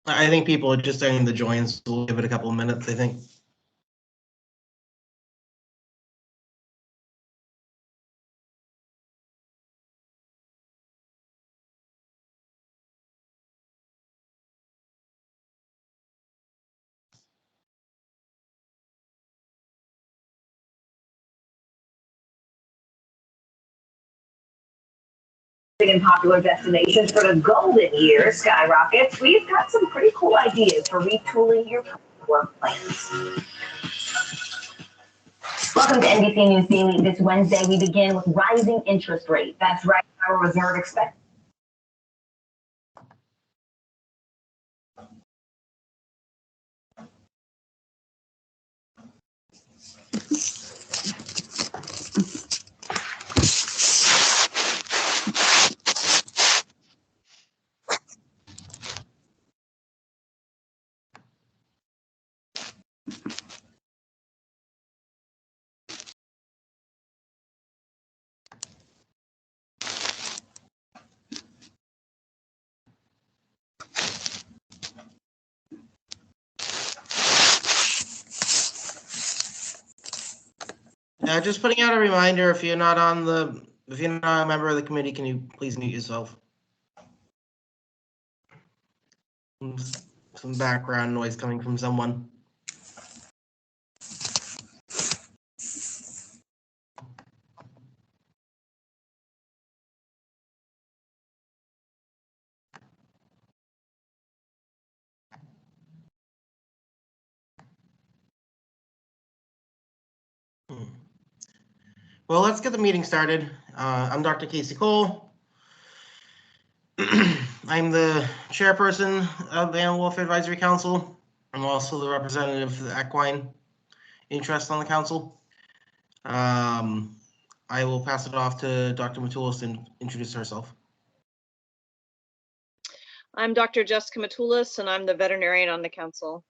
I think people are just starting to join, so we'll give it a couple of minutes, I think. And popular destinations for the golden year skyrockets, we've got some pretty cool ideas for retooling your work plans. Welcome to NBC News Daily. This Wednesday, we begin with rising interest rate. That's right, our reserve expects. Just putting out a reminder, if you're not a member of the committee, can you please mute yourself? Some background noise coming from someone. Well, let's get the meeting started. I'm Dr. Casey Cole. I'm the chairperson of the Animal Welfare Advisory Council. I'm also the representative for the equine interest on the council. I will pass it off to Dr. Matulis to introduce herself. I'm Dr. Jessica Matulis, and I'm the veterinarian on the council.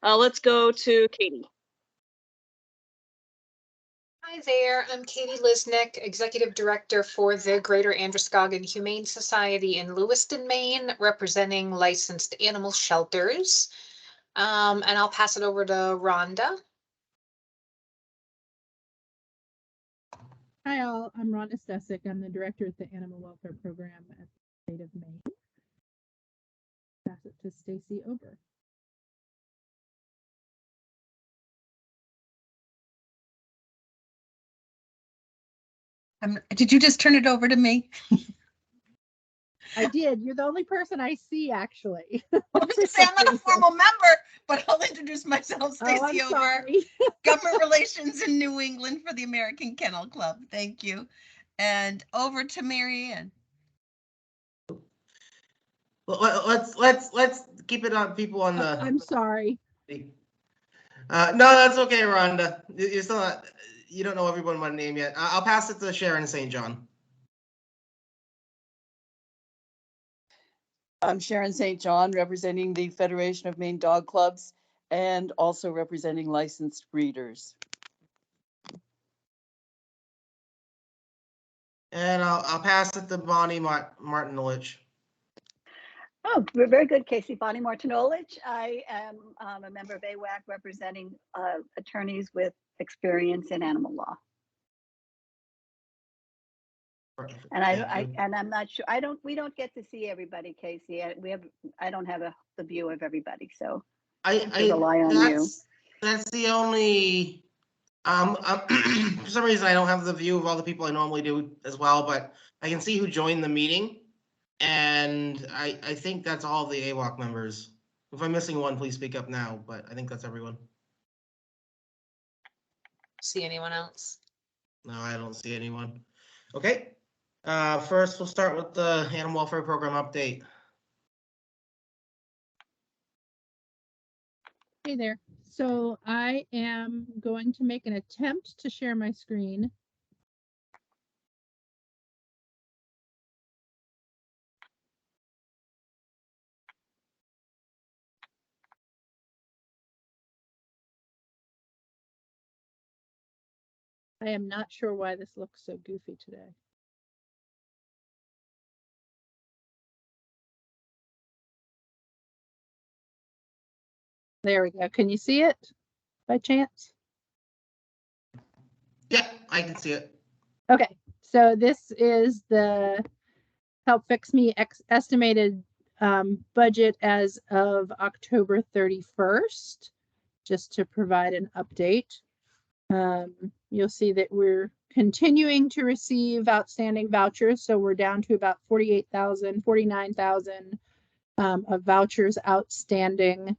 Let's go to Katie. Hi there, I'm Katie Lisnick, Executive Director for the Greater Androscoggin Humane Society in Lewiston, Maine, representing licensed animal shelters. And I'll pass it over to Rhonda. Hi all, I'm Rhonda Stesick. I'm the Director at the Animal Welfare Program at the state of Maine. Pass it to Stacy Ober. Did you just turn it over to me? I did. You're the only person I see, actually. Well, I'm not a formal member, but I'll introduce myself, Stacy Ober, Government Relations in New England for the American Kennel Club. Thank you. And over to Mary Ann. Let's keep it on people on the. I'm sorry. No, that's okay, Rhonda. You're still not. You don't know everyone by name yet. I'll pass it to Sharon St. John. I'm Sharon St. John, representing the Federation of Maine Dog Clubs and also representing licensed breeders. And I'll pass it to Bonnie Martinovich. Oh, we're very good, Casey. Bonnie Martinovich. I am a member of AWAC representing attorneys with experience in animal law. And I'm not sure. We don't get to see everybody, Casey. I don't have the view of everybody, so I rely on you. That's the only. For some reason, I don't have the view of all the people I normally do as well, but I can see who joined the meeting, and I think that's all the AWOC members. If I'm missing one, please speak up now, but I think that's everyone. See anyone else? No, I don't see anyone. Okay. First, we'll start with the Animal Welfare Program update. Hey there. So I am going to make an attempt to share my screen. I am not sure why this looks so goofy today. There we go. Can you see it by chance? Yeah, I can see it. Okay, so this is the Help Fix Me estimated budget as of October 31st, just to provide an update. You'll see that we're continuing to receive outstanding vouchers, so we're down to about 48,000, 49,000 of vouchers outstanding.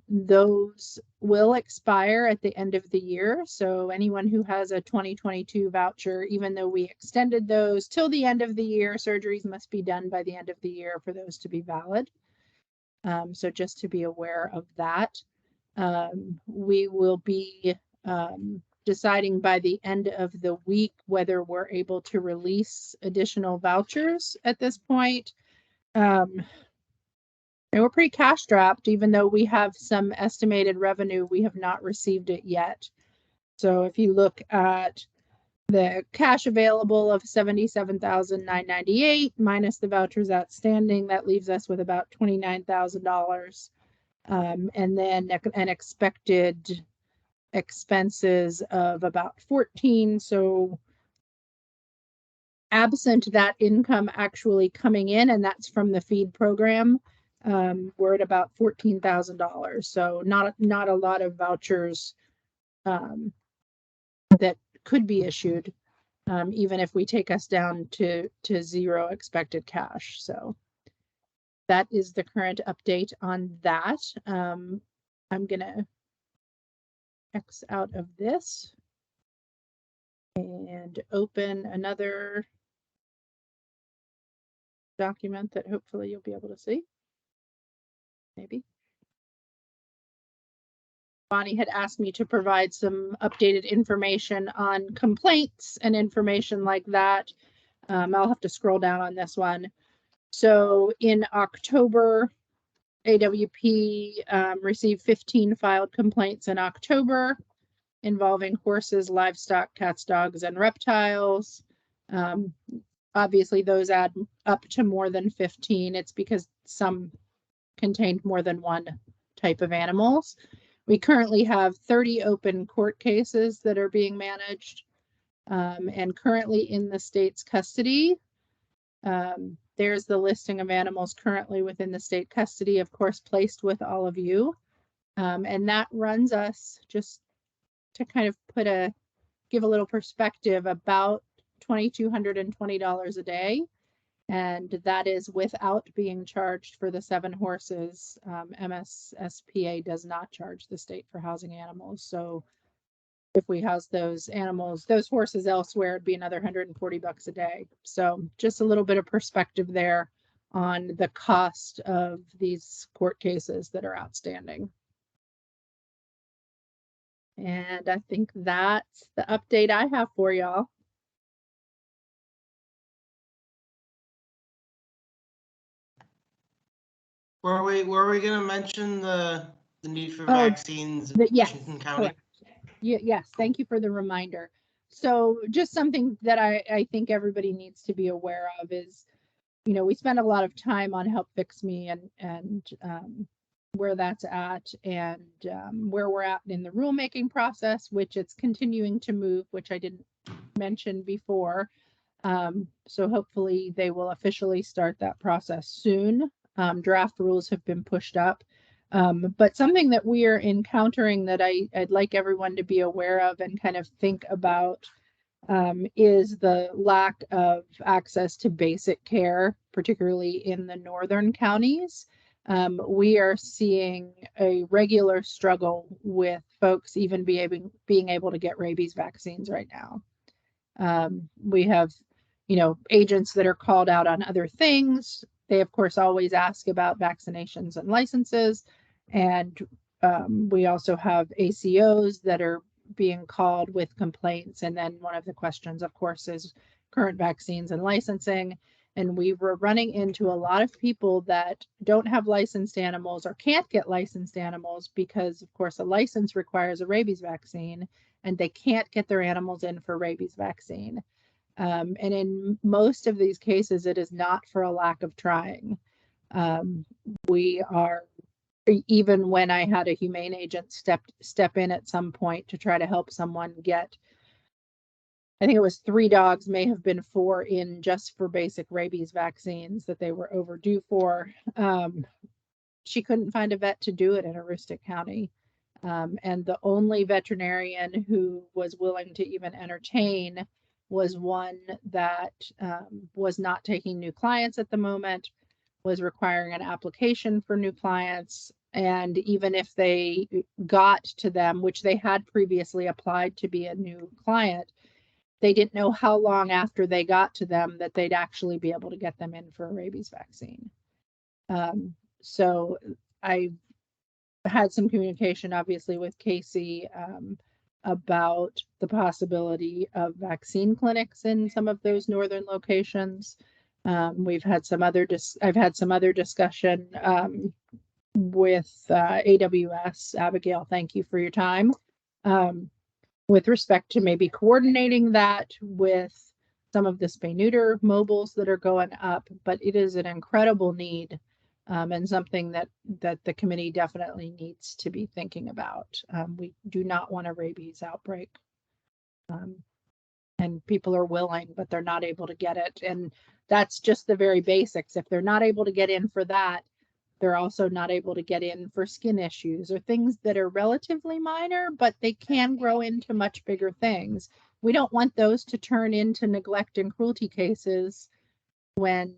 Those will expire at the end of the year. So anyone who has a 2022 voucher, even though we extended those till the end of the year, surgeries must be done by the end of the year for those to be valid. So just to be aware of that. We will be deciding by the end of the week whether we're able to release additional vouchers at this point. And we're pretty cash strapped, even though we have some estimated revenue, we have not received it yet. So if you look at the cash available of $77,998 minus the vouchers outstanding, that leaves us with about $29,000. And then an expected expenses of about 14. So absent that income actually coming in, and that's from the feed program, we're at about $14,000. So not a lot of vouchers that could be issued, even if we take us down to zero expected cash. So that is the current update on that. I'm gonna X out of this and open another document that hopefully you'll be able to see. Maybe. Bonnie had asked me to provide some updated information on complaints and information like that. I'll have to scroll down on this one. So in October, AWP received 15 filed complaints in October involving horses, livestock, cats, dogs, and reptiles. Obviously, those add up to more than 15. It's because some contained more than one type of animals. We currently have 30 open court cases that are being managed and currently in the state's custody. There's the listing of animals currently within the state custody, of course, placed with all of you. And that runs us, just to kind of give a little perspective, about $2,220 a day. And that is without being charged for the 7 horses. MSSPA does not charge the state for housing animals. So if we house those animals, those horses elsewhere, it'd be another $140 a day. So just a little bit of perspective there on the cost of these court cases that are outstanding. And I think that's the update I have for y'all. Were we going to mention the need for vaccines in Yes, Washington County? correct. Yes, thank you for the reminder. So just something that I think everybody needs to be aware of is, you know, we spend a lot of time on Help Fix Me and where that's at and where we're at in the rulemaking process, which it's continuing to move, which I didn't mention before. So hopefully they will officially start that process soon. Draft rules have been pushed up. But something that we are encountering that I'd like everyone to be aware of and kind of think about is the lack of access to basic care, particularly in the northern counties. We are seeing a regular struggle with folks even being able to get rabies vaccines right now. We have, you know, agents that are called out on other things. They, of course, always ask about vaccinations and licenses. And we also have ACOs that are being called with complaints. And then one of the questions, of course, is current vaccines and licensing. And we were running into a lot of people that don't have licensed animals or can't get licensed animals because, of course, a license requires a rabies vaccine and they can't get their animals in for rabies vaccine. And in most of these cases, it is not for a lack of trying. We are even when I had a humane agent step in at some point to try to help someone get, I think it was 3 dogs, may have been 4 in just for basic rabies vaccines that they were overdue for. She couldn't find a vet to do it in Aroostook County. And the only veterinarian who was willing to even entertain was one that was not taking new clients at the moment, was requiring an application for new clients. And even if they got to them, which they had previously applied to be a new client, they didn't know how long after they got to them that they'd actually be able to get them in for a rabies vaccine. So I had some communication, obviously, with Casey about the possibility of vaccine clinics in some of those northern locations. We've had some other I've had some other discussion with AWS. Abigail, thank you for your time. With respect to maybe coordinating that with some of the spay-neuter mobiles that are going up, but it is an incredible need and something that the committee definitely needs to be thinking about. We do not want a rabies outbreak. And people are willing, but they're not able to get it. And that's just the very basics. If they're not able to get in for that, they're also not able to get in for skin issues or things that are relatively minor, but they can grow into much bigger things. We don't want those to turn into neglect and cruelty cases when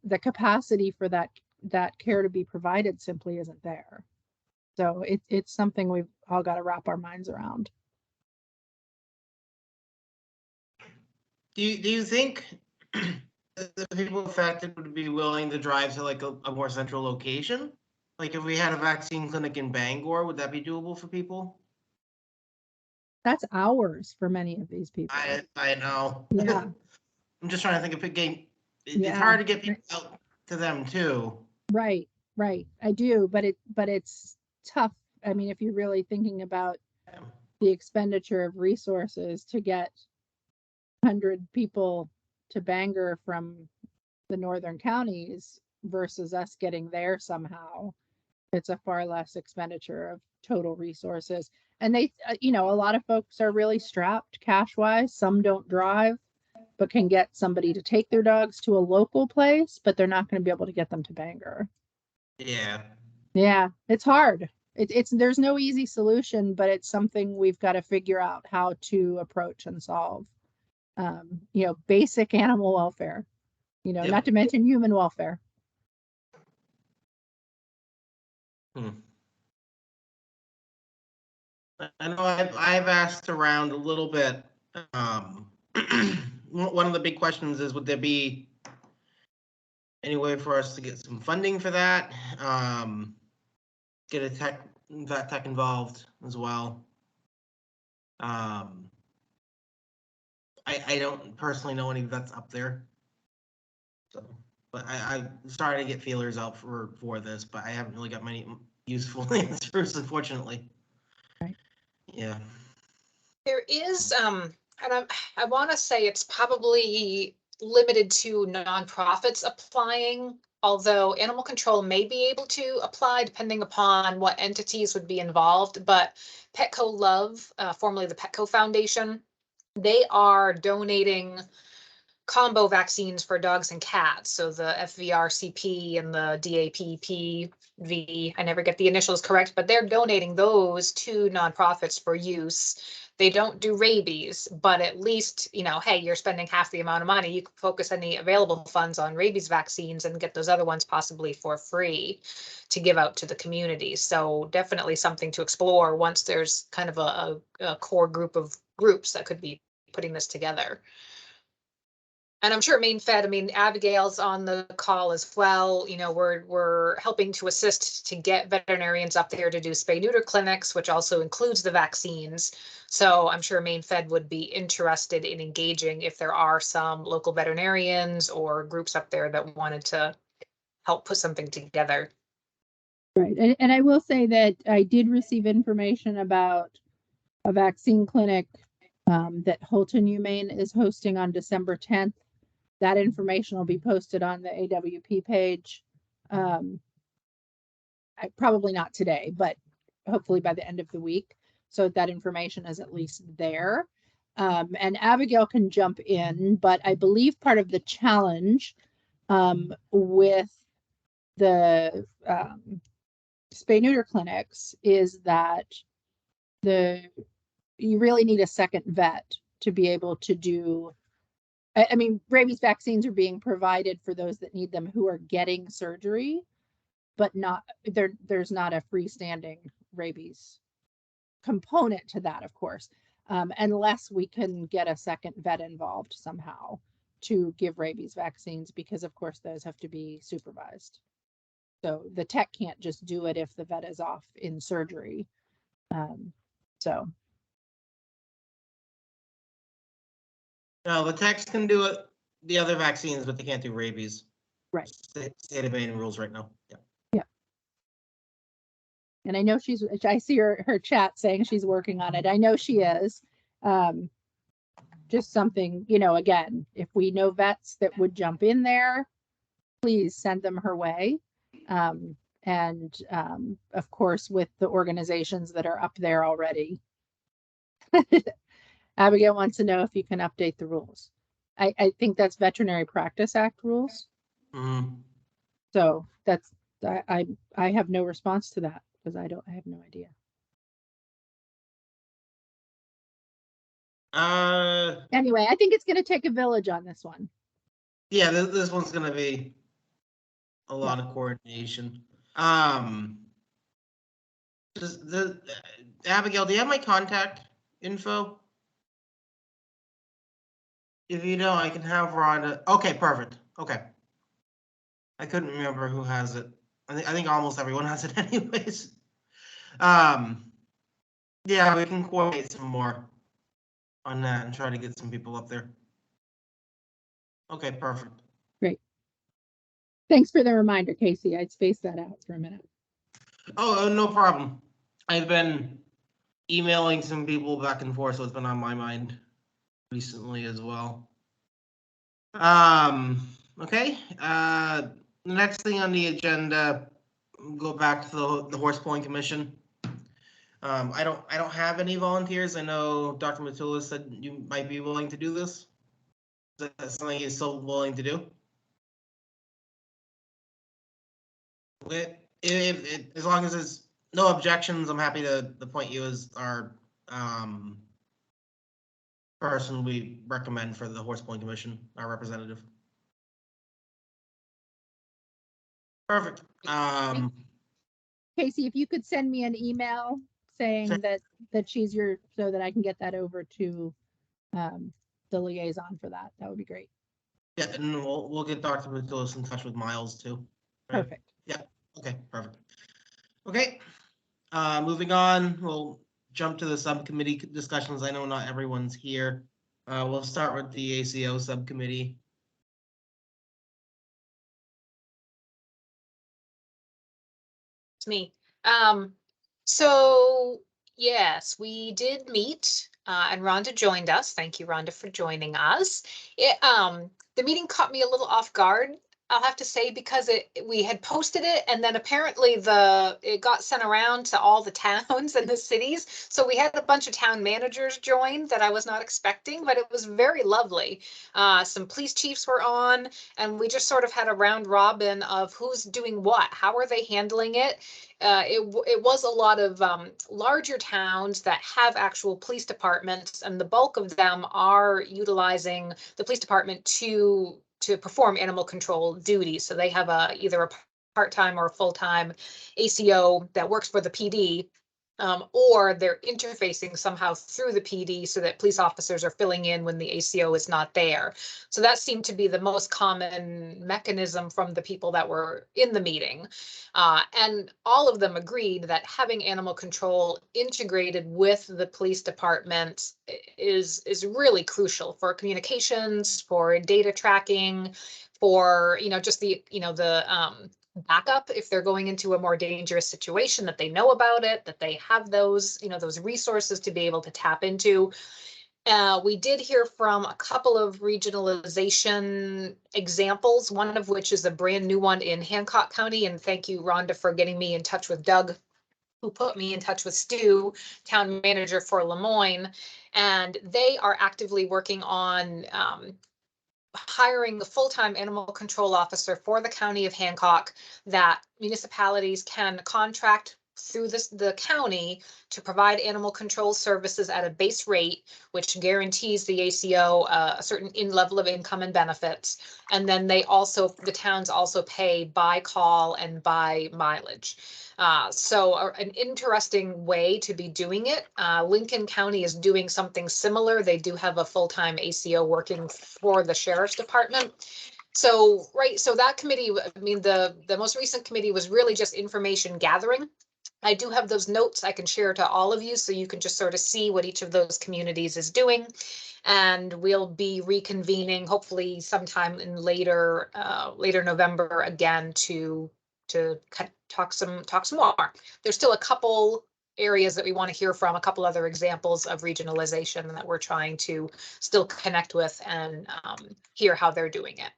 the capacity for that care to be provided simply isn't there. So it's something we've all got to wrap our minds around. Do you think the people affected would be willing to drive to like a more central location? Like if we had a vaccine clinic in Bangor, would that be doable for people? That's hours for many of these people. I know. Yeah. I'm just trying to think of a game. Yeah. It's hard to get people out to them too. Right. I do, but it's tough. I mean, if you're really thinking about the expenditure of resources to get 100 people to Bangor from the northern counties versus us getting there somehow, it's a far less expenditure of total resources. And they, a lot of folks are really strapped cash wise. Some don't drive, but can get somebody to take their dogs to a local place, but they're not going to be able to get them to Bangor. Yeah, it's hard. There's no easy solution, but it's something we've got to figure out how to approach and solve. Basic animal welfare, not to mention human welfare. I know I've asked around a little bit. One of the big questions is, would there be any way for us to get some funding for that? Get vet tech involved as well. I don't personally know any vets up there, so but I'm starting to get feelers out for this, but I haven't really got many useful answers, unfortunately. Right. Yeah. There is, and I want to say it's probably limited to nonprofits applying, although animal control may be able to apply depending upon what entities would be involved. But Petco Love, formerly the Petco Foundation, they are donating combo vaccines for dogs and cats. So the FVRCP and the DAPPV, I never get the initials correct, but they're donating those to nonprofits for use. They don't do rabies, but at least, hey, you're spending half the amount of money. You can focus any available funds on rabies vaccines and get those other ones possibly for free to give out to the community. So definitely something to explore once there's kind of a core group of groups that could be putting this together. And I'm sure MainFed, Abigail's on the call as well. We're helping to assist to get veterinarians up there to do spay-neuter clinics, which also includes the vaccines. So I'm sure MainFed would be interested in engaging if there are some local veterinarians or groups up there that wanted to help put something together. Right. And I will say that I did receive information about a vaccine clinic that Holton Humane is hosting on December 10th. That information will be posted on the AWP page. probably not today, but hopefully by the end of the week, so that information is at least there. And Abigail can jump in, but I believe part of the challenge with the spay neuter clinics is that you really need a second vet to be able to do. I mean, rabies vaccines are being provided for those that need them who are getting surgery, but there's not a freestanding rabies component to that, of course, unless we can get a second vet involved somehow to give rabies vaccines, because of course those have to be supervised. So the tech can't just do it if the vet is off in surgery. So. No, the techs can do it, the other vaccines, but they can't do rabies. Right. State of Maine rules right now. Yeah. Yeah. And I know I see her chat saying she's working on it. I know she is. Just something, again, if we know vets that would jump in there, please send them her way. And of course, with the organizations that are up there already. Abigail wants to know if you can update the rules. I think that's Veterinary Practice Act rules. Mm-hmm. So that's, I have no response to that because I have no idea. Anyway, I think it's going to take a village on this one. Yeah, this one's going to be a lot of coordination. Abigail, do you have my contact info? If you don't, I can have Rhonda. Okay, perfect. Okay. I couldn't remember who has it. I think almost everyone has it anyways. Yeah, we can coordinate some more on that and try to get some people up there. Okay, perfect. Great. Thanks for the reminder, Casey. I'd spaced that out for a minute. Oh, no problem. I've been emailing some people back and forth, so it's been on my mind recently as well. Okay. The next thing on the agenda, go back to the Horse Polling Commission. I don't have any volunteers. I know Dr. Matula said you might be willing to do this. Is that something you're still willing to do? As long as there's no objections, I'm happy to appoint you as our person we recommend for the Horse Polling Commission, our representative. Perfect. Casey, if you could send me an email saying Sure. that she's so that I can get that over to the liaison for that, that would be great. Yeah, and we'll get Dr. Matula in touch with Miles too. Right? Perfect. Yeah. Okay. Perfect. Okay. Moving on, we'll jump to the subcommittee discussions. I know not everyone's here. We'll start with the ACO subcommittee. It's me. So yes, we did meet, and Rhonda joined us. Thank you, Rhonda, for joining us. The meeting caught me a little off guard, I'll have to say, because we had posted it, and then apparently it got sent around to all the towns and the cities. So we had a bunch of town managers join that I was not expecting, but it was very lovely. Some police chiefs were on, and we just sort of had a round robin of who's doing what, how are they handling it. It was a lot of larger towns that have actual police departments, and the bulk of them are utilizing the police department to perform animal control duties. So they have either a part-time or a full-time ACO that works for the PD, or they're interfacing somehow through the PD so that police officers are filling in when the ACO is not there. So that seemed to be the most common mechanism from the people that were in the meeting. And all of them agreed that having animal control integrated with the police department is really crucial for communications, for data tracking, for, just the backup if they're going into a more dangerous situation, that they know about it, that they have those, those resources to be able to tap into. We did hear from a couple of regionalization examples, one of which is a brand new one in Hancock County. And thank you, Rhonda, for getting me in touch with Doug, who put me in touch with Stu, town manager for Lemoyne. And they are actively working on hiring the full-time animal control officer for the county of Hancock that municipalities can contract through the county to provide animal control services at a base rate, which guarantees the ACO a certain level of income and benefits. And then the towns also pay by call and by mileage. So an interesting way to be doing it. Lincoln County is doing something similar. They do have a full-time ACO working for the sheriff's department. So, right, so that committee, I mean, the most recent committee was really just information gathering. I do have those notes I can share to all of you, so you can just sort of see what each of those communities is doing. And we'll be reconvening hopefully sometime in later November again to talk some more. There's still a couple areas that we want to hear from, a couple other examples of regionalization that we're trying to still connect with and hear how they're doing it.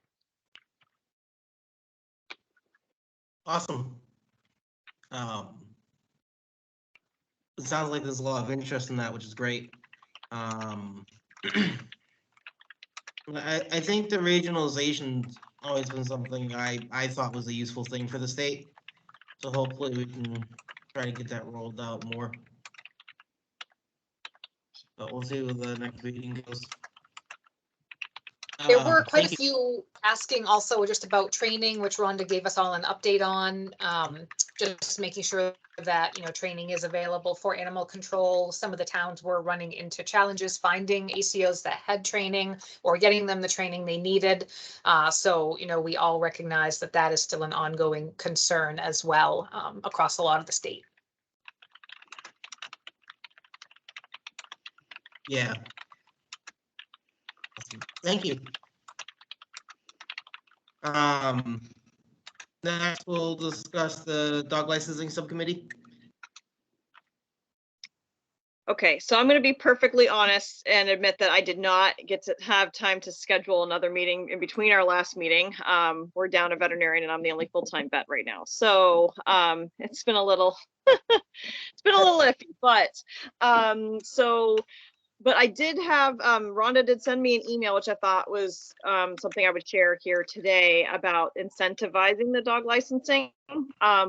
Awesome. It sounds like there's a lot of interest in that, which is great. I think the regionalization's always been something I thought was a useful thing for the state. So hopefully we can try to get that rolled out more. But we'll see where the next meeting goes. There were quite a few asking also just about training, which Rhonda gave us all an update on. Just making sure that, you know, training is available for animal control. Some of the towns were running into challenges finding ACOs that had training or getting them the training they needed. So, you know, we all recognize that that is still an ongoing concern as well across a lot of the state. Yeah. Thank you. Next, we'll discuss the dog licensing subcommittee. Okay, so I'm going to be perfectly honest and admit that I did not get to have time to schedule another meeting in between our last meeting. We're down a veterinarian and I'm the only full-time vet right now. So it's been a little, it's been a little iffy, but but I did have, Rhonda did send me an email, which I thought was something I would share here today about incentivizing the dog licensing.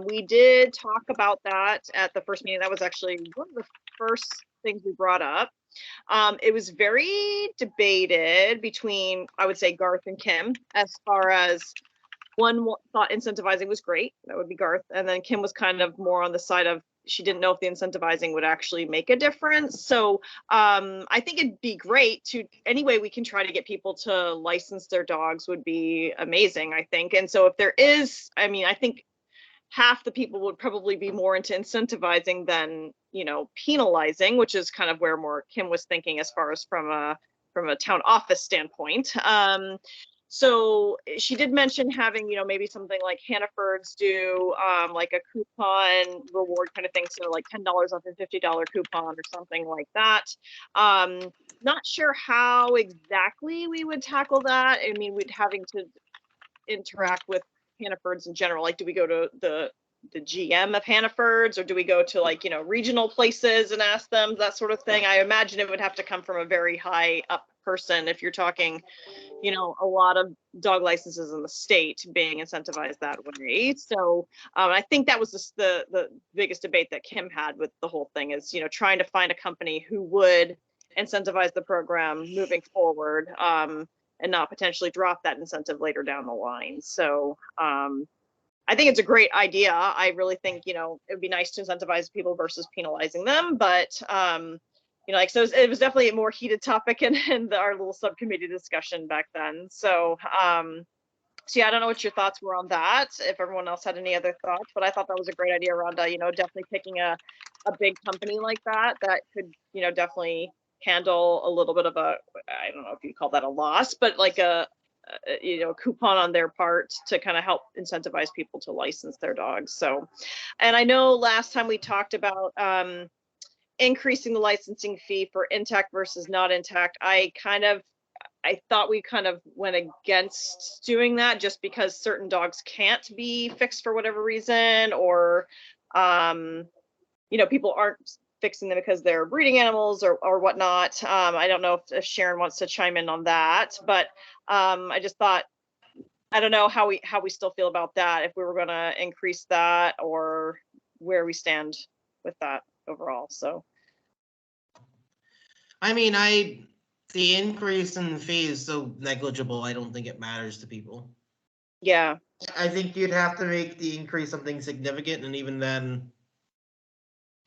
We did talk about that at the first meeting. That was actually one of the first things we brought up. It was very debated between, I would say, Garth and Kim, as far as one thought incentivizing was great. That would be Garth. And then Kim was kind of more on the side of, she didn't know if the incentivizing would actually make a difference. So I think it'd be great to, any way we can try to get people to license their dogs would be amazing, I think. And so if there is, I mean, I think half the people would probably be more into incentivizing than, you know, penalizing, which is kind of where more Kim was thinking as far as from a town office standpoint. So she did mention having, you know, maybe something like Hannaford's do, like a coupon reward kind of thing. So like $10 off a $50 coupon or something like that. Not sure how exactly we would tackle that. I mean, we'd having to interact with Hannaford's in general. Like, do we go to the GM of Hannaford's, or do we go to, like, you know, regional places and ask them that sort of thing? I imagine it would have to come from a very high up person if you're talking, you know, a lot of dog licenses in the state being incentivized that way. So I think that was just the biggest debate that Kim had with the whole thing is, you know, trying to find a company who would incentivize the program moving forward and not potentially drop that incentive later down the line. So I think it's a great idea. I really think, you know, it would be nice to incentivize people versus penalizing them, but you know, like, so it was definitely a more heated topic in our little subcommittee discussion back then. So, so yeah, I don't know what your thoughts were on that, if everyone else had any other thoughts, but I thought that was a great idea, Rhonda, you know, definitely picking a big company like that could, you know, definitely handle a little bit of a, I don't know if you call that a loss, but like a you know, coupon on their part to kind of help incentivize people to license their dogs. So, and I know last time we talked about increasing the licensing fee for intact versus not intact, I thought we kind of went against doing that just because certain dogs can't be fixed for whatever reason, or, people aren't fixing them because they're breeding animals or whatnot. I don't know if Sharon wants to chime in on that, but I just thought, I don't know how we still feel about that, if we were gonna increase that or where we stand with that overall, so. I mean, the increase in the fee is so negligible, I don't think it matters to people. Yeah, I think you'd have to make the increase something significant, and even then,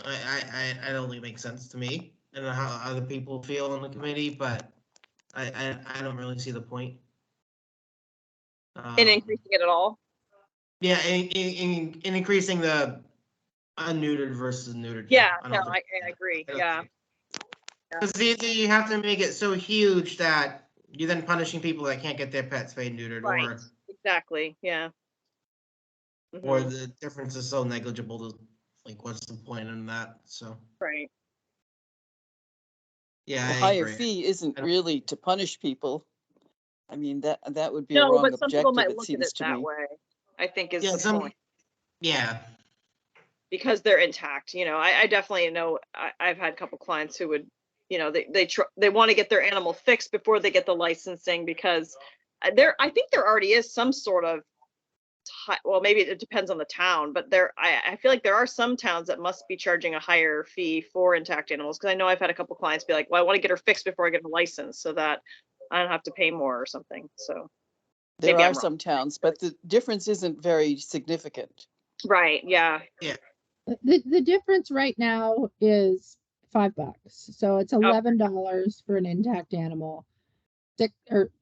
I don't think it makes sense to me. I don't know how other people feel on the committee, but I don't really see the point. in increasing it at all. Yeah, in increasing the unneutered versus neutered. Yeah, I no, don't think- I agree, I don't yeah. think- Because you have to make it so huge that you're then punishing people that can't get their pets spayed and neutered, Right, exactly, yeah. or Mhm, the difference is so negligible to, like, what's the point in that? So, right, yeah, The I higher agree. fee isn't I don't- really to punish people. I mean, that would be a no, wrong but some people objective, might it look at it seems to that me. way, I think is Yeah, the point. yeah, Because they're intact, I definitely know, I've had a couple clients who would, they want to get their animal fixed before they get the licensing, because I think there already is some sort of, well, maybe it depends on the town, but I feel like there are some towns that must be charging a higher fee for intact animals, because I know I've had a couple clients be like, well, I want to get her fixed before I get a license so that I don't have to pay more or something, so. There Maybe I'm are wrong. some towns, but the difference isn't very significant. Right, yeah, The difference right now is $5. So it's $11 for an intact animal,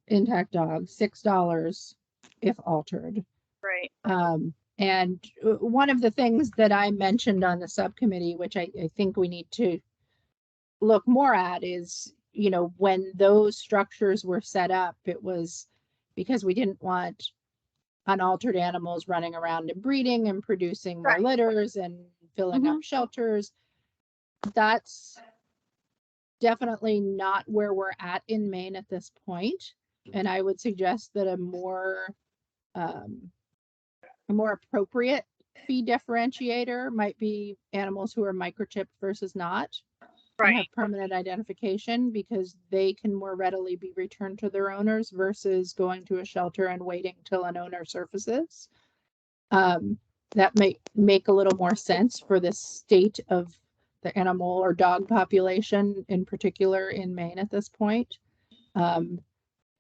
intact dog, $6 if altered. right, And one of the things that I mentioned on the subcommittee, which I think we need to look more at, is, when those structures were set up, it was because we didn't want unaltered animals running around and breeding and producing more Right. litters and filling up shelters. That's definitely not where we're at in Maine at this point. And I would suggest that a more appropriate fee differentiator might be animals who are microchipped versus not, and have right, permanent identification, because they can more readily be returned to their owners versus going to a shelter and waiting till an owner surfaces. That may make a little more sense for the state of the animal or dog population in particular in Maine at this point. And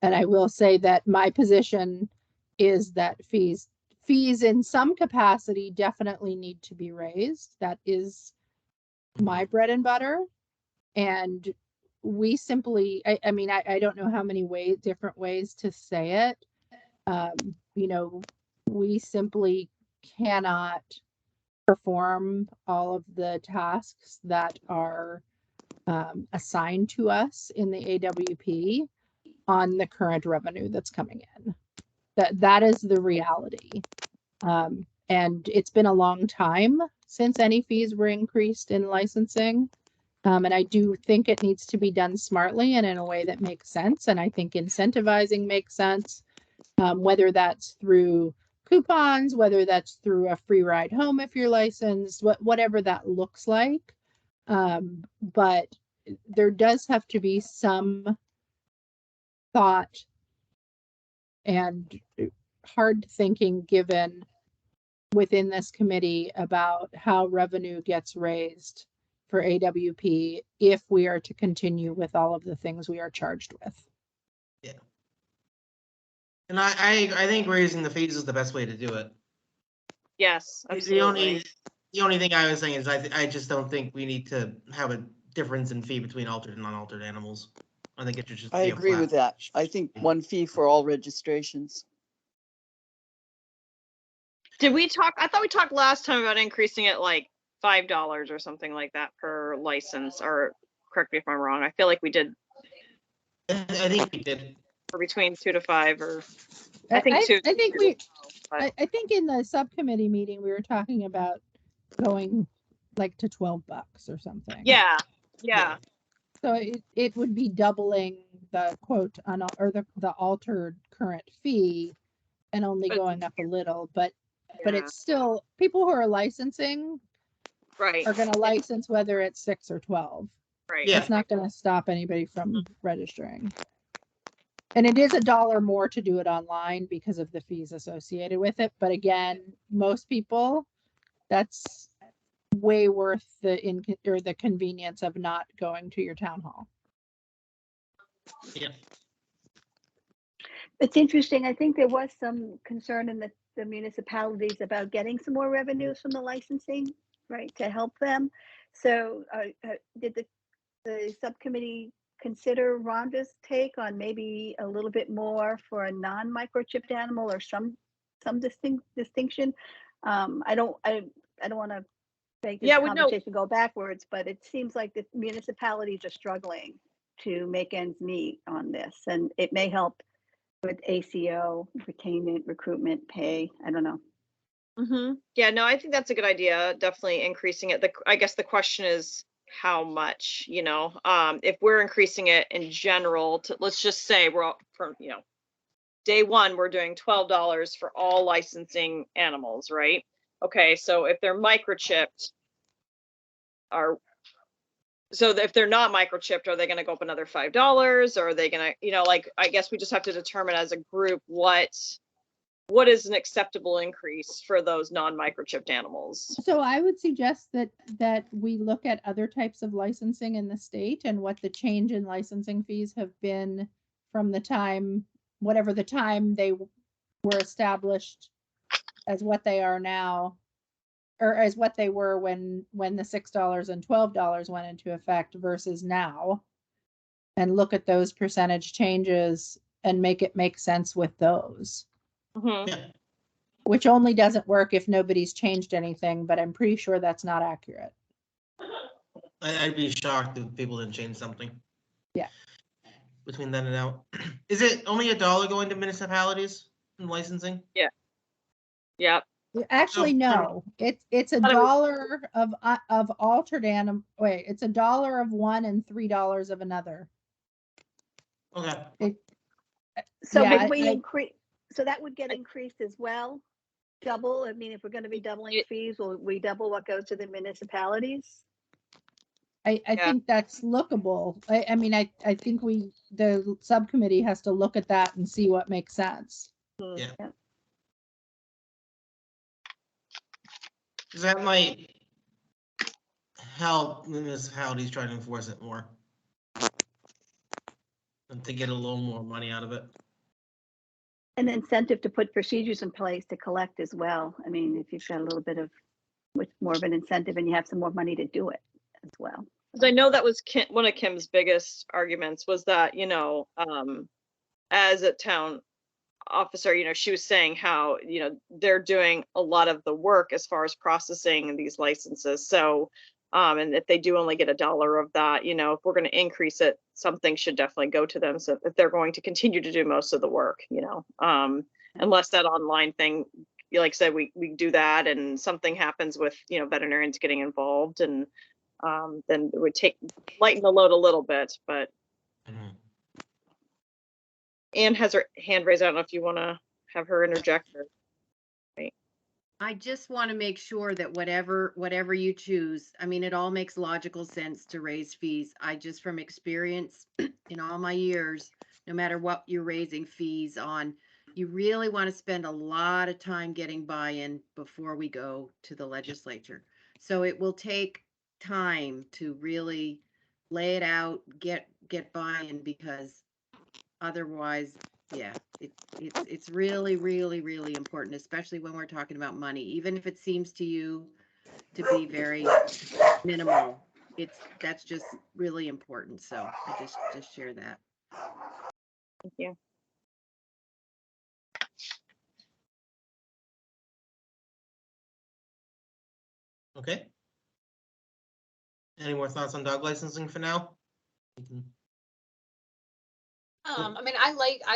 I will say that my position is that fees in some capacity definitely need to be raised. That is my bread and butter. And we simply, I mean, I don't know how many different ways to say it. We simply cannot perform all of the tasks that are assigned to us in the AWP on the current revenue that's coming in. That is the reality. And it's been a long time since any fees were increased in licensing. And I do think it needs to be done smartly and in a way that makes sense. And I think incentivizing makes sense, whether that's through coupons, whether that's through a free ride home if you're licensed, whatever that looks like. But there does have to be some thought and hard thinking given within this committee about how revenue gets raised for AWP if we are to continue with all of the things we are charged with. yeah. And I think raising the fees is the best way to do it. yes, absolutely. The only thing I was saying is I just don't think we need to have a difference in fee between altered and unaltered animals. I think it should just I be a agree flat. with that. I think one fee for all registrations. Did we talk? I thought we talked last time about increasing it like $5 or something like that per license, or correct me if I'm wrong. I feel like we did, I think we did. or between 2 to 5, or I think 2. I think but- I think in the subcommittee meeting, we were talking about going like to $12 or something. Yeah, yeah, So it would be doubling the quote on, or the altered current fee and only But- going up a little, but yeah, it's still, people who are licensing right, are gonna license whether it's 6 or 12. right. Yeah. It's not gonna stop anybody from registering. And it is $1 more to do it online because of the fees associated with it. But again, most people, that's way worth the convenience of not going to your town hall. Yeah. It's interesting. I think there was some concern in the municipalities about getting some more revenues from the licensing, right, to help them. So did the subcommittee consider Rhonda's take on maybe a little bit more for a non-microchipped animal or some distinction? I don't want to make this Yeah, we know. conversation go backwards, but it seems like the municipalities are struggling to make ends meet on this, and it may help with ACO, retainment, recruitment, pay. I don't know. Mm-hmm. Yeah, no, I think that's a good idea. Definitely increasing it. I guess the question is how much, if we're increasing it in general to, let's just say we're all from, day one, we're doing $12 for all licensing animals, right? Okay, so if they're microchipped, if they're not microchipped, are they going to go up another $5? Or are they going to, I guess we just have to determine as a group what is an acceptable increase for those non-microchipped animals. So I would suggest that we look at other types of licensing in the state and what the change in licensing fees have been from the time, whatever the time they were established as what they are now, or as what they were when the $6 and $12 went into effect versus now, and look at those percentage changes and make it make sense with those. Mm-hmm. Yeah. Which only doesn't work if nobody's changed anything, but I'm pretty sure that's not accurate. I'd be shocked if people didn't change something. Yeah. Between then and now. Is it only $1 going to municipalities in licensing? Yeah. Yep. Actually, no. It's $1 of altered animal. Wait, it's $1 of one and $3 of another. Okay. So Yeah, would we increase? So that would get increased as well. Double. I mean, if we're going to be doubling fees, will we double what goes to the municipalities? I think that's lookable. I mean, I think the subcommittee has to look at that and see what makes sense. Yeah. Because that might help municipalities try to enforce it more. And to get a little more money out of it. An incentive to put procedures in place to collect as well. I mean, if you've got a little bit of with more of an incentive and you have some more money to do it as well. I know that was one of Kim's biggest arguments was that, as a town officer, she was saying how, they're doing a lot of the work as far as processing these licenses. So, and if they do only get $1 of that, if we're going to increase it, something should definitely go to them. So if they're going to continue to do most of the work, unless that online thing, like I said, we do that and something happens with, veterinarians getting involved, and then it would lighten the load a little bit, but. Anne has her hand raised. I don't know if you want to have her interject. I just want to make sure that whatever you choose, I mean, it all makes logical sense to raise fees. I just, from experience in all my years, no matter what you're raising fees on, you really want to spend a lot of time getting buy-in before we go to the legislature. So it will take time to really lay it out, get buy-in, because otherwise, yeah, it's really, really, really important, especially when we're talking about money. Even if it seems to you to be very minimal, that's just really important. So I just share that. Thank you. Okay. Any more thoughts on dog licensing for now? I mean, I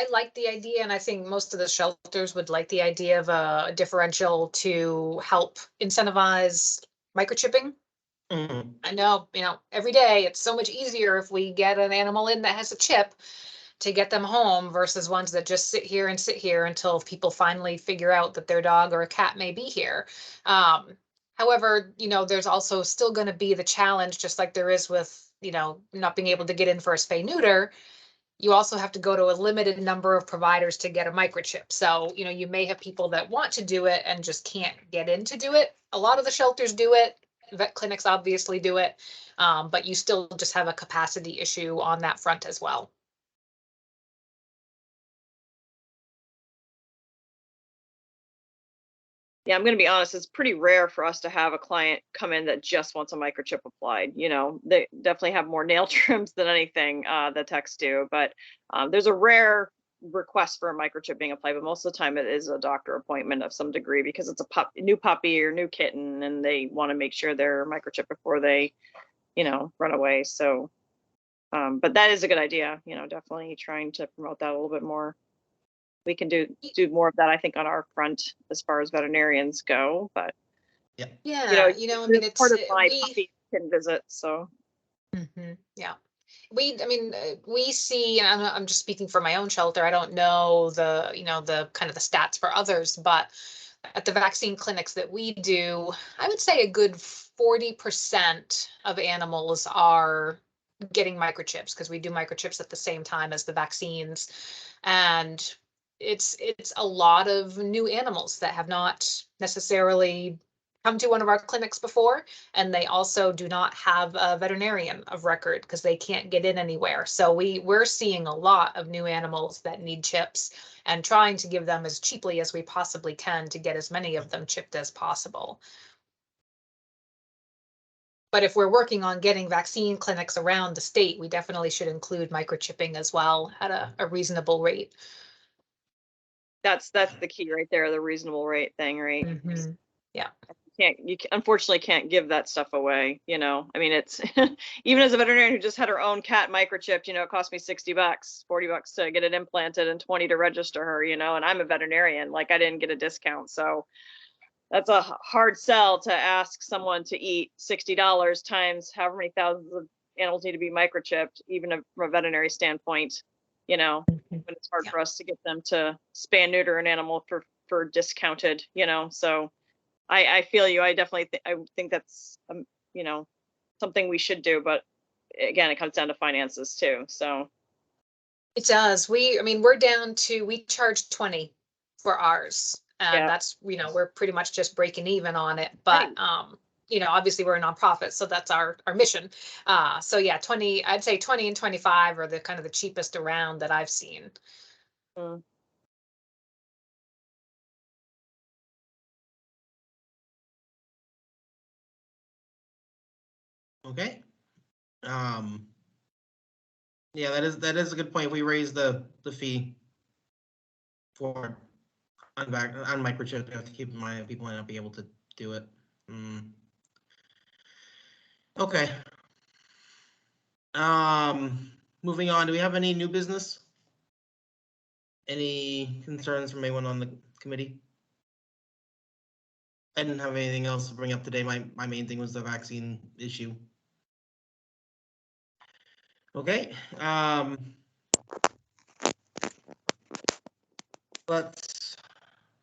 like the idea, and I think most of the shelters would like the idea of a differential to help incentivize microchipping. Mhm. I know, every day it's so much easier if we get an animal in that has a chip to get them home versus ones that just sit here until people finally figure out that their dog or a cat may be here. However, there's also still going to be the challenge, just like there is with, not being able to get in for a spay neuter. You also have to go to a limited number of providers to get a microchip. So, you may have people that want to do it and just can't get in to do it. A lot of the shelters do it. Vet clinics obviously do it. But you still just have a capacity issue on that front as well. Yeah, I'm gonna be honest, it's pretty rare for us to have a client come in that just wants a microchip applied. They definitely have more nail trims than anything, the techs do, but there's a rare request for a microchip being applied, but most of the time it is a doctor appointment of some degree because it's a new puppy or new kitten, and they want to make sure they're microchip before they, run away. So, but that is a good idea, definitely trying to promote that a little bit more. We can do more of that, I think, on our front as far as veterinarians go, but Yeah, it's part of my puppy kitten visit, so. Yeah. We see, and I'm just speaking for my own shelter. I don't know the kind of the stats for others, but at the vaccine clinics that we do, I would say a good 40% of animals are getting microchips because we do microchips at the same time as the vaccines. And it's a lot of new animals that have not necessarily come to one of our clinics before, and they also do not have a veterinarian of record because they can't get in anywhere. So we're seeing a lot of new animals that need chips and trying to give them as cheaply as we possibly can to get as many of them chipped as possible. But if we're working on getting vaccine clinics around the state, we definitely should include microchipping as well at a reasonable rate. That's the key right there, the reasonable rate thing, right? Yeah. You unfortunately can't give that stuff away, I mean, it's even as a veterinarian who just had her own cat microchipped, it cost me $60, $40 to get it implanted and 20 to register her, and I'm a veterinarian, like I didn't get a discount. So that's a hard sell to ask someone to eat $60 times however many thousands of animals need to be microchipped, even from a veterinary standpoint, but it's hard for us to get them to spay and neuter an animal for discounted, so I feel you. I definitely I think that's, something we should do, but again, it comes down to finances too, so. It does. We're down to, we charge 20 for ours. And Yeah. that's, we're pretty much just breaking even on it. But, obviously we're a nonprofit, so that's our mission. So yeah, 20, I'd say 20 and 25 are the kind of the cheapest around that I've seen. Okay. Yeah, that is a good point. If we raise the fee for on microchips, we have to keep in mind that people might not be able to do it. Okay. Moving on, do we have any new business? Any concerns from anyone on the committee? I didn't have anything else to bring up today. My main thing was the vaccine issue. Okay. Let's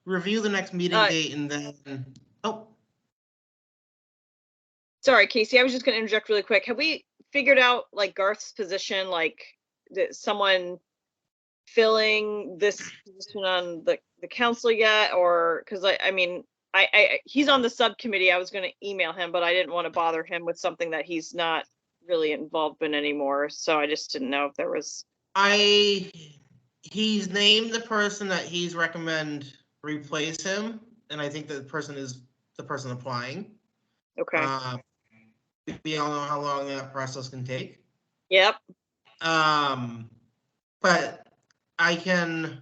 review the next meeting date and then, oh. Sorry, Casey, I was just gonna interject really quick. Have we figured out like Garth's position, like someone filling this position on the council yet? Or, because I mean, he's on the subcommittee. I was gonna email him, but I didn't want to bother him with something that he's not really involved in anymore. So I just didn't know if there was. He's named the person that he's recommend replace him, and I think the person is the person applying. Okay. We all know how long that process can take. Yep. But I can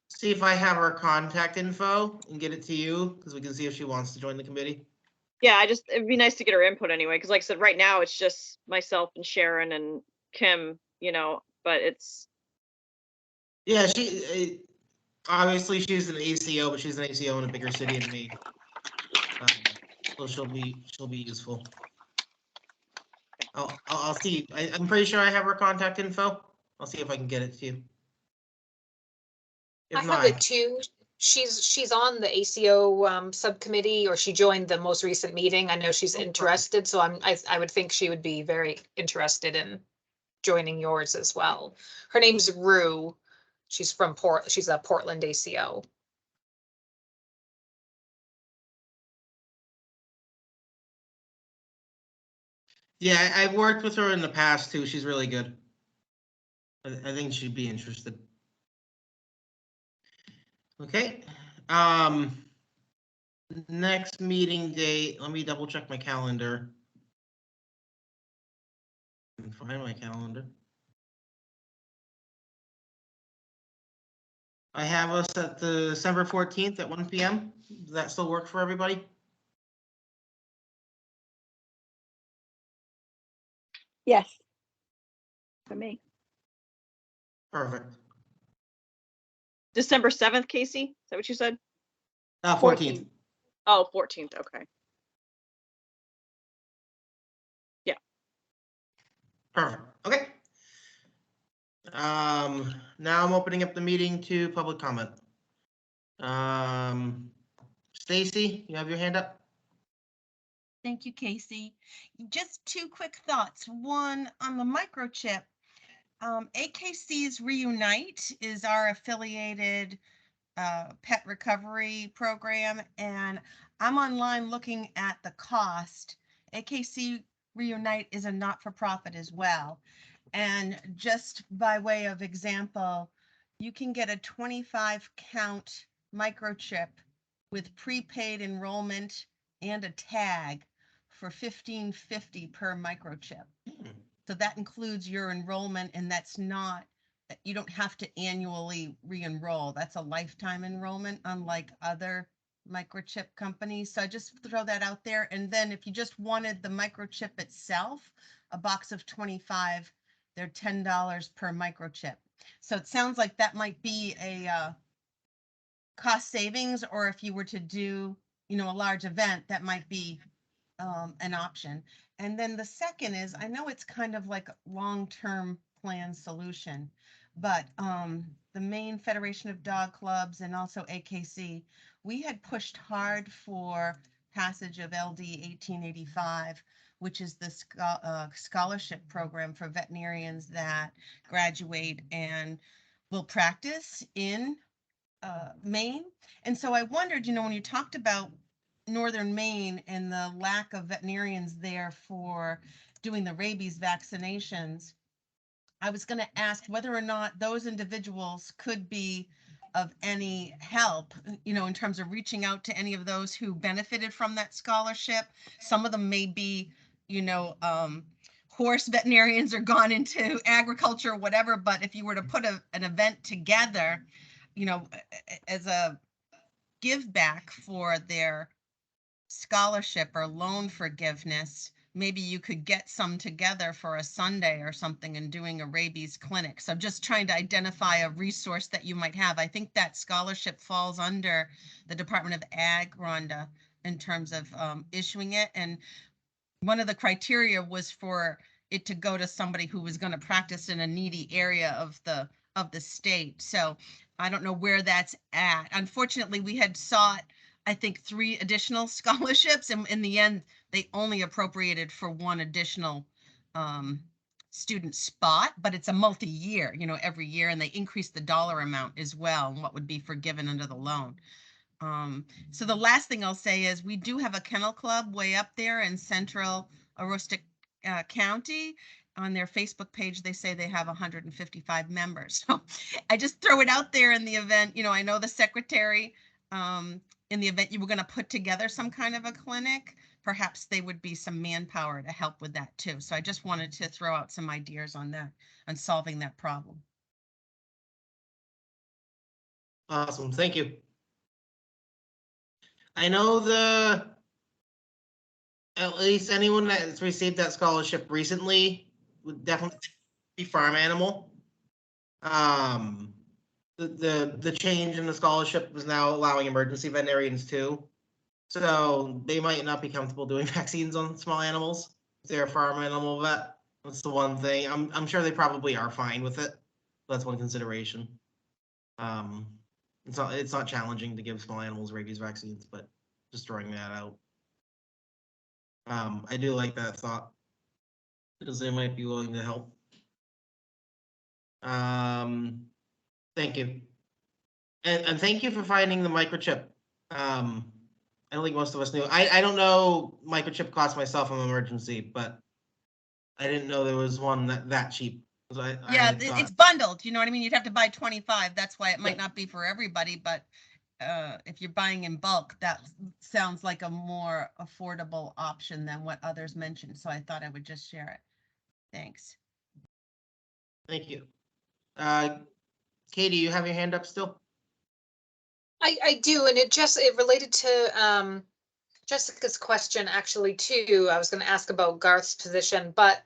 see if I have her contact info and get it to you, because we can see if she wants to join the committee. Yeah, it'd be nice to get her input anyway, because like I said, right now it's just myself and Sharon and Kim, but it's. Yeah, obviously she's an ACO, but she's an ACO in a bigger city than me. So she'll be useful. I'll see. I'm pretty sure I have her contact info. I'll see if I can get it to you. I If have not, it too. She's on the ACO subcommittee, or she joined the most recent meeting. I know she's Oh, perfect. interested, so I would think she would be very interested in joining yours as well. Her name's Rue. She's a Portland ACO. Yeah, I've worked with her in the past too. She's really good. I think she'd be interested. Okay. Next meeting date, let me double check my calendar. Find my calendar. I have us at the December 14th at 1 p.m. Does that still work for everybody? Yes. For me. Perfect. December 7th, Casey? Is that what you said? 14th. Oh, 14th. Okay. Yeah. Perfect. Okay. Now I'm opening up the meeting to public comment. Stacy, you have your hand up? Thank you, Casey. Just two quick thoughts. One, on the microchip, AKC's Reunite is our affiliated pet recovery program, and I'm online looking at the cost. AKC Reunite is a not-for-profit as well. And just by way of example, you can get a 25 count microchip with prepaid enrollment and a tag for $15.50 per microchip. So that includes your enrollment, and that's not, you don't have to annually re-enroll. That's a lifetime enrollment, unlike other microchip companies. So I just throw that out there. And then if you just wanted the microchip itself, a box of 25, they're $10 per microchip. So it sounds like that might be a cost savings, or if you were to do, a large event, that might be an option. And then the second is, I know it's kind of like a long-term plan solution, but the Maine Federation of Dog Clubs and also AKC, we had pushed hard for passage of LD 1885, which is the scholarship program for veterinarians that graduate and will practice in Maine. And so I wondered, when you talked about Northern Maine and the lack of veterinarians there for doing the rabies vaccinations, I was going to ask whether or not those individuals could be of any help, in terms of reaching out to any of those who benefited from that scholarship. Some of them may be, horse veterinarians or gone into agriculture or whatever, but if you were to put an event together, as a give back for their scholarship or loan forgiveness, maybe you could get some together for a Sunday or something and doing a rabies clinic. So I'm just trying to identify a resource that you might have. I think that scholarship falls under the Department of Ag, Rhonda, in terms of issuing it. And one of the criteria was for it to go to somebody who was going to practice in a needy area of the state. So I don't know where that's at. Unfortunately, we had sought, I think, 3 additional scholarships, and in the end, they only appropriated for 1 additional student spot, but it's a multi-year, every year, and they increased the dollar amount as well, and what would be forgiven under the loan. So the last thing I'll say is we do have a kennel club way up there in central Aroostook County. On their Facebook page, they say they have 155 members. So I just throw it out there in the event, I know the secretary, in the event you were going to put together some kind of a clinic, perhaps they would be some manpower to help with that too. So I just wanted to throw out some ideas on that, on solving that problem. Awesome. Thank you. I know at least anyone that's received that scholarship recently would definitely be farm animal. The change in the scholarship is now allowing emergency veterinarians too. So they might not be comfortable doing vaccines on small animals. they're a farm animal vet. That's the one thing. I'm sure they probably are fine with it. That's one consideration. It's not challenging to give small animals rabies vaccines, but just throwing that out. I do like that thought because they might be willing to help. Thank you. And thank you for finding the microchip. I don't think most of us knew. I don't know microchip costs myself in emergency, but I didn't know there was one that cheap. Yeah, it's bundled, you know what I mean? You'd have to buy 25. That's why it might not be for everybody, but if you're buying in bulk, that sounds like a more affordable option than what others mentioned. So I thought I would just share it. Thanks. Thank you. Katie, you have your hand up still? I do, and it related to Jessica's question actually too. I was going to ask about Garth's position, but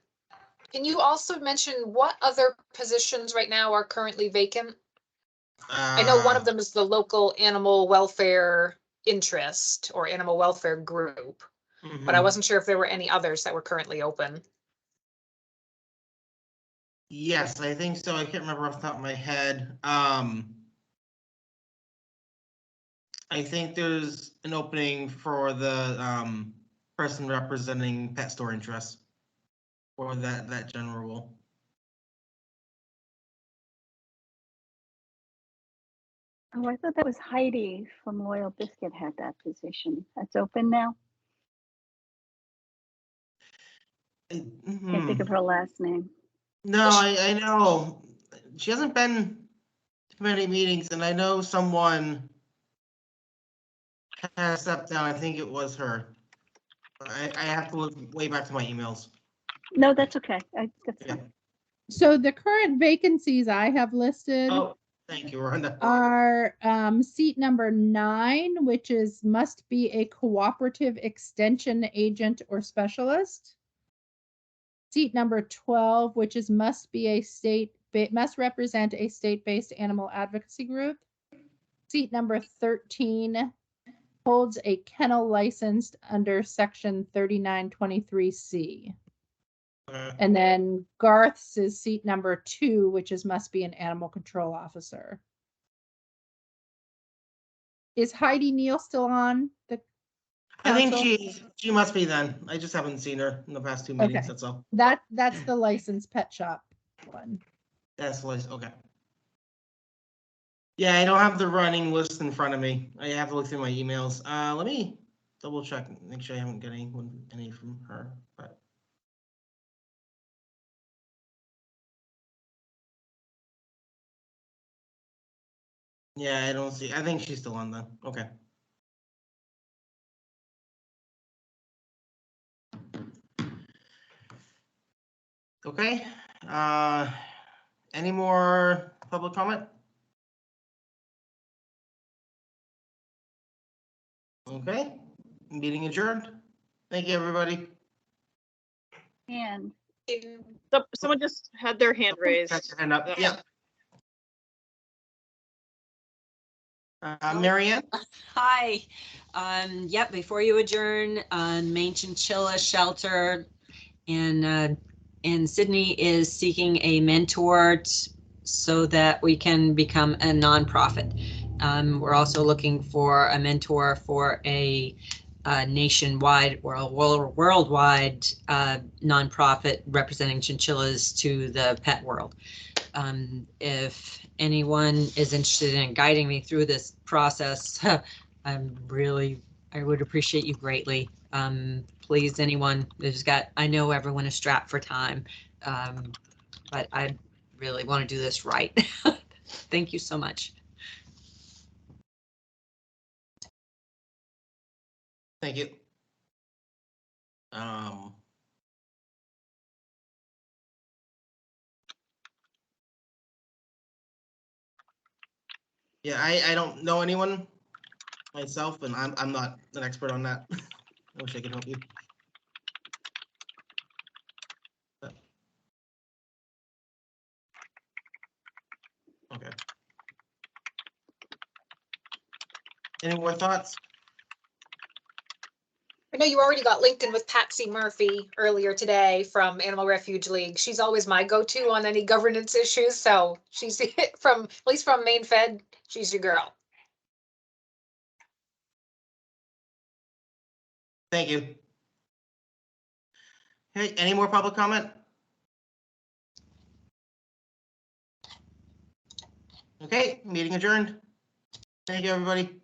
can you also mention what other positions right now are currently vacant? I know one of them is the local animal welfare interest or animal welfare group, but I wasn't sure if there were any others that were currently open. Yes, I think so. I can't remember off the top of my head. I think there's an opening for the person representing pet store interests for that general role. Oh, I thought that was Heidi from Loyal Biscuit had that position. That's open now. Can't think of her last name. No, I know. She hasn't been to many meetings, and I know someone kind of stepped down. I think it was her. I have to look way back to my emails. No, that's okay. That's Yeah. fine. So the current vacancies I have listed Oh, thank you, Rhonda. are seat number 9, which is must be a cooperative extension agent or specialist. Seat number 12, which is must represent a state-based animal advocacy group. Seat number 13 holds a kennel licensed under section 3923C. And then Garth's is seat number 2, which is must be an animal control officer. Is Heidi Neal still on the I think council? she must be then. I just haven't seen her in the past 2 meetings. Okay. That's all. That's the licensed pet shop one. That's okay. Yeah, I don't have the running list in front of me. I have to look through my emails. Let me double check, make sure I haven't got any from her. But yeah, I don't see. I think she's still on then. Okay. Okay. Any more public comment? Okay. Meeting adjourned. Thank you, everybody. And So someone just had their hand raised. Hand up. Yeah. Mary Ann? Hi. Yep, before you adjourn, Maine Chinchilla Shelter in Sydney is seeking a mentor so that we can become a nonprofit. We're also looking for a mentor for a nationwide or a worldwide nonprofit representing chinchillas to the pet world. If anyone is interested in guiding me through this process, I would appreciate you greatly. Please, anyone who's I know everyone is strapped for time, but I really want to do this right. Thank you so much. Thank you. Yeah, I don't know anyone myself, and I'm not an expert on that. I wish I could help you. But, okay. Any more thoughts? I know you already got linked in with Patsy Murphy earlier today from Animal Refuge League. She's always my go-to on any governance issues, so she's from, at least from Maine Fed, she's your girl. Thank you. Okay, any more public comment? Okay, meeting adjourned. Thank you, everybody.